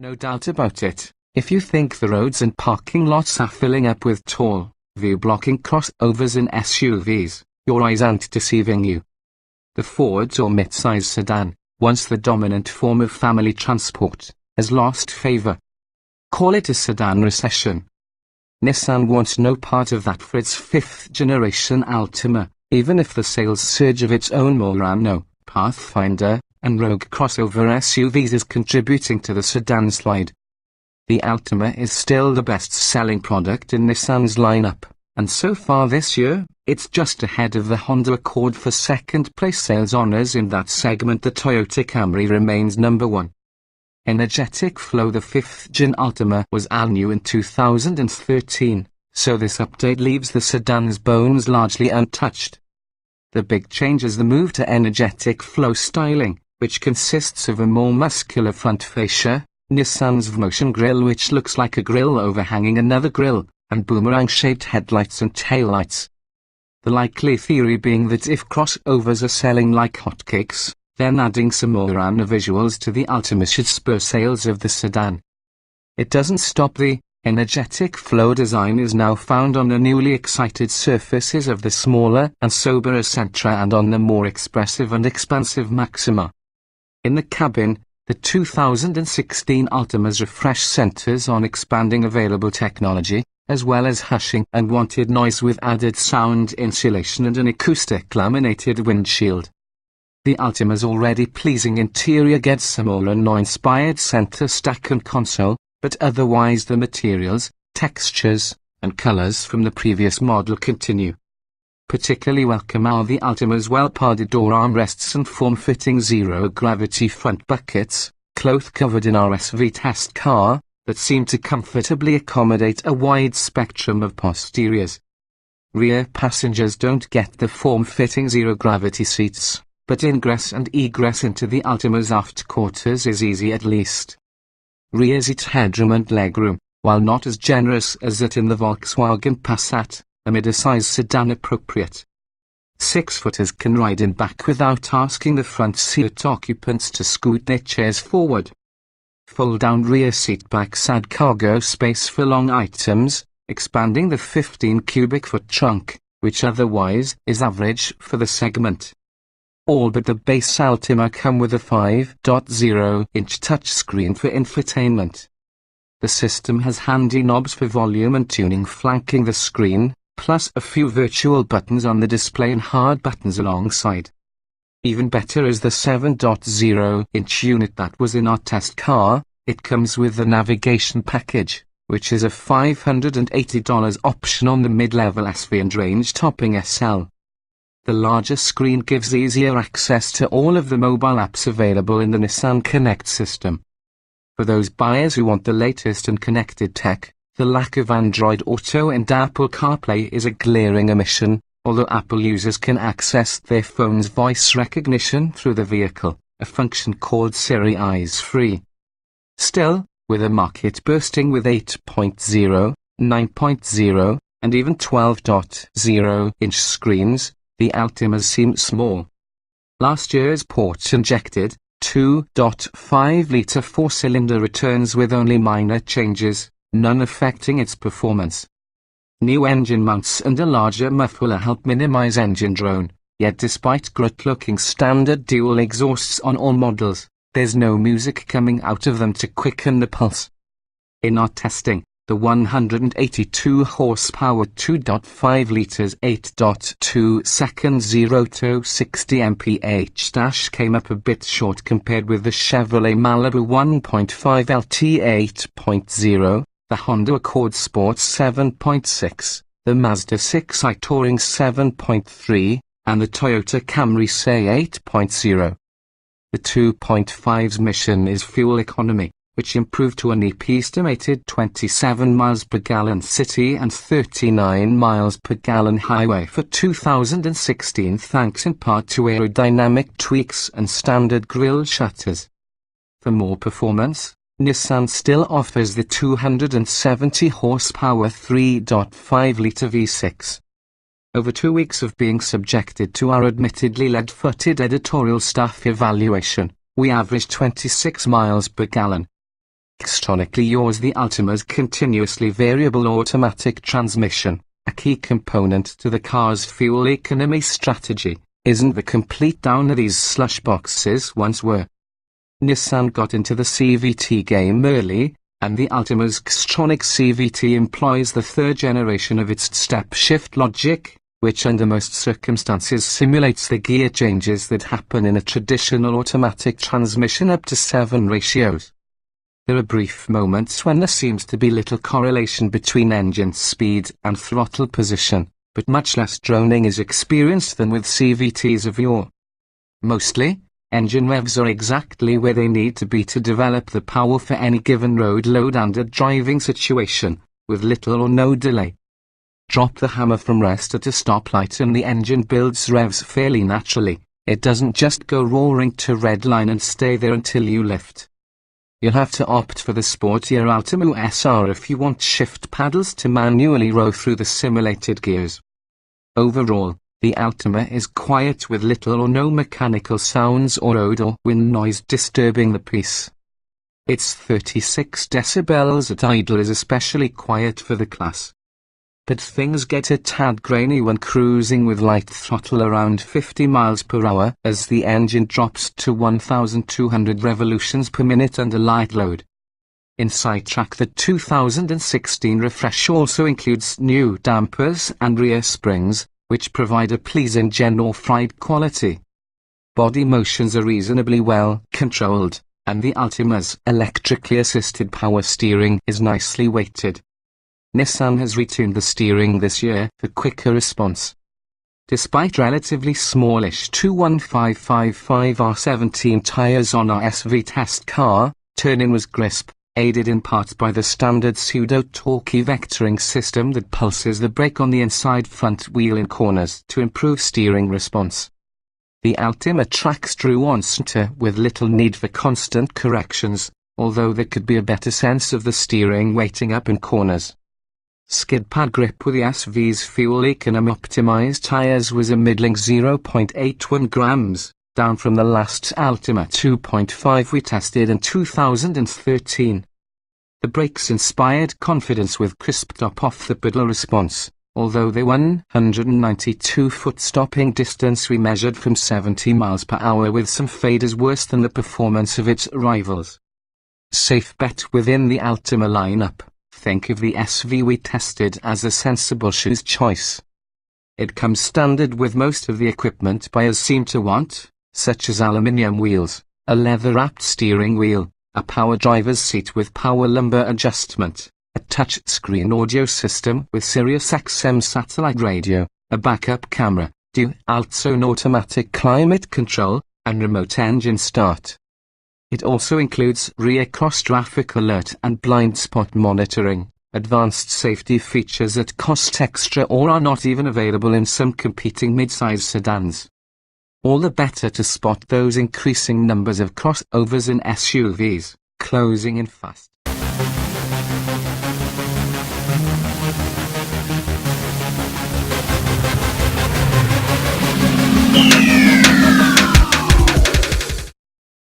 No doubt about it, if you think the roads and parking lots are filling up with tall, view-blocking crossovers and SUVs, your eyes aren't deceiving you. The Ford or mid-size sedan, once the dominant form of family transport, has lost favor. Call it a sedan recession. Nissan wants no part of that for its fifth-generation Altima, even if the sales surge of its own Murano, Pathfinder, and Rogue crossover SUVs is contributing to the sedan slide. The Altima is still the best-selling product in Nissan's lineup, and so far this year, it's just ahead of the Honda Accord for second-place sales honors in that segment. The Toyota Camry remains number one. Energetic Flow. The fifth-gen Altima was all new in 2013, so this update leaves the sedan's bones largely untouched. The big change is the move to Energetic Flow styling, which consists of a more muscular front fascia, Nissan's V-Motion grille which looks like a grille overhanging another grille, and boomerang-shaped headlights and taillights. The likely theory being that if crossovers are selling like hotcakes, then adding some Murano visuals to the Altima should spur sales of the sedan. It doesn't stop. The Energetic Flow design is now found on the newly excited surfaces of the smaller and soberer Sentra and on the more expressive and expansive Maxima. In the cabin, the 2016 Altima's refresh centers on expanding available technology, as well as hushing unwanted noise with added sound insulation and an acoustic laminated windshield. The Altima's already pleasing interior gets some Murano-inspired center stack and console, but otherwise the materials, textures, and colors from the previous model continue. Particularly welcome are the Altima's well-padded door armrests and form-fitting zero-gravity front buckets, cloth-covered in RSV test car, that seem to comfortably accommodate a wide spectrum of posteriors. Rear passengers don't get the form-fitting zero-gravity seats, but ingress and egress into the Altima's aft quarters is easy at least. Rear seat headroom and legroom, while not as generous as that in the Volkswagen Passat, a mid-size sedan appropriate. Six-footers can ride in back without asking the front seat occupants to scoot their chairs forward. Fold-down rear seat backs add cargo space for long items, expanding the 15 cubic foot trunk, which otherwise is average for the segment. All but the base Altima come with a 5.0-inch touchscreen for infotainment. The system has handy knobs for volume and tuning flanking the screen, plus a few virtual buttons on the display and hard buttons alongside. Even better is the 7.0-inch unit that was in our test car. It comes with the navigation package, which is a $580 option on the mid-level SV and range-topping SL. The larger screen gives easier access to all of the mobile apps available in the Nissan Connect system. For those buyers who want the latest and connected tech, the lack of Android Auto and Apple CarPlay is a glaring omission, although Apple users can access their phone's voice recognition through the vehicle, a function called Siri Eyes Free. Still, with a market bursting with 8.0, 9.0, and even 12.0-inch screens, the Altimas seem small. Last year's port-injected, 2.5-litre four-cylinder returns with only minor changes, none affecting its performance. New engine mounts and a larger muffler help minimize engine drone, yet despite great-looking standard dual exhausts on all models, there's no music coming out of them to quicken the pulse. In our testing, the 182 horsepower 2.5 litres 8.2 seconds 0 to 60 mph dash came up a bit short compared with the Chevrolet Malibu 1.5 LT 8.0, the Honda Accord Sport 7.6, the Mazda 6i Touring 7.3, and the Toyota Camry Say 8.0. The 2.5's mission is fuel economy, which improved to an estimated 27 miles per gallon city and 39 miles per gallon highway for 2016 thanks in part to aerodynamic tweaks and standard grille shutters. For more performance, Nissan still offers the 270 horsepower 3.5-litre V6. Over 2 weeks of being subjected to our admittedly lead-footed editorial staff evaluation, we averaged 26 miles per gallon. Extronically yours, the Altima's continuously variable automatic transmission, a key component to the car's fuel economy strategy, isn't the complete downer these slush boxes once were. Nissan got into the CVT game early, and the Altima's Xtronic CVT employs the third generation of its step-shift logic, which under most circumstances simulates the gear changes that happen in a traditional automatic transmission up to 7 ratios. There are brief moments when there seems to be little correlation between engine speed and throttle position, but much less droning is experienced than with CVTs of yore. Mostly, engine revs are exactly where they need to be to develop the power for any given road load and a driving situation, with little or no delay. Drop the hammer from rest at a stoplight and the engine builds revs fairly naturally. It doesn't just go roaring to redline and stay there until you lift. You'll have to opt for the sportier Altima SR if you want shift paddles to manually row through the simulated gears. Overall, the Altima is quiet with little or no mechanical sounds or road or wind noise disturbing the peace. Its 36 decibels at idle is especially quiet for the class. But things get a tad grainy when cruising with light throttle around 50 miles per hour as the engine drops to 1,200 revolutions per minute under light load. In sidetrack, the 2016 refresh also includes new dampers and rear springs, which provide a pleasing general ride quality. Body motions are reasonably well controlled, and the Altima's electrically assisted power steering is nicely weighted. Nissan has retuned the steering this year for quicker response. Despite relatively smallish 21555R17 tyres on our SV test car, turning was crisp, aided in part by the standard pseudo-torquey vectoring system that pulses the brake on the inside front wheel in corners to improve steering response. The Altima tracks true on center with little need for constant corrections, although there could be a better sense of the steering weighting up in corners. Skid pad grip with the SV's fuel economy optimized tyres was a middling 0.81 grams, down from the last Altima 2.5 we tested in 2013. The brakes inspired confidence with crisp top off the pedal response, although the 192-foot stopping distance we measured from 70 miles per hour with some fade is worse than the performance of its rivals. Safe bet within the Altima lineup. Think of the SV we tested as a sensible shoes choice. It comes standard with most of the equipment buyers seem to want, such as aluminium wheels, a leather-wrapped steering wheel, a power driver's seat with power lumbar adjustment, a touch-screen audio system with Sirius XM satellite radio, a backup camera, dual-zone automatic climate control, and remote engine start. It also includes rear cross-traffic alert and blind spot monitoring, advanced safety features that cost extra or are not even available in some competing mid-size sedans. All the better to spot those increasing numbers of crossovers and SUVs, closing in fast.